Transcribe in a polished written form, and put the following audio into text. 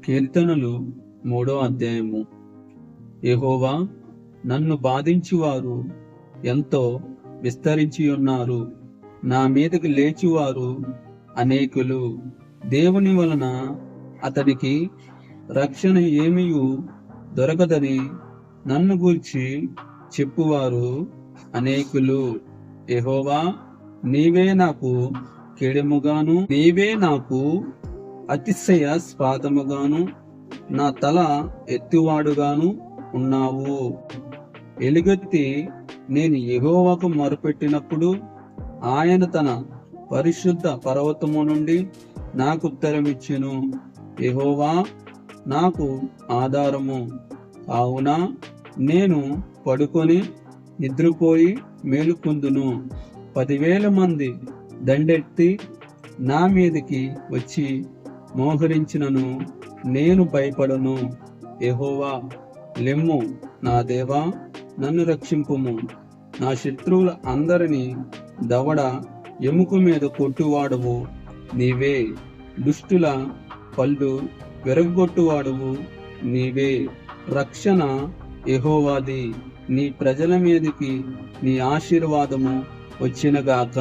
కీర్తనలు 3వ అధ్యాయము. యెహోవా, నన్ను బాధించువారు ఎంతో విస్తరించి ఉన్నారు. నా మీదకి లేచువారు అనేకులు. దేవుని వలన అతడికి రక్షణ ఏమీయు దొరకదని నన్ను గూర్చి చెప్పువారు అనేకులు. యెహోవా, నీవే నాకు కేడెముగాను, నీవే నాకు అతిశయ స్పాదముగాను, నా తల ఎత్తువాడుగాను ఉన్నావు. ఎలుగెత్తి నేను యెహోవాకు మొరపెట్టినప్పుడు ఆయన తన పరిశుద్ధ పర్వతము నుండి నాకు ఉత్తరమిచ్చెను. యెహోవా నాకు ఆధారము, కావున నేను పడుకొని నిద్రపోయి మేలుకొందును. 10,000 మంది దండెత్తి నా మీదికి వచ్చి మోహరించినను నేను భయపడను. యెహోవా, లెమ్ము, నా దేవా, నన్ను రక్షింపుము. నా శత్రువుల అందరినీ దవడ ఎముక మీద కొట్టువాడవు నీవే. దుష్టుల పళ్ళు విరగొట్టువాడవు నీవే. రక్షణ యెహోవాది. నీ ప్రజల మీదకి నీ ఆశీర్వాదము వచ్చినగాక.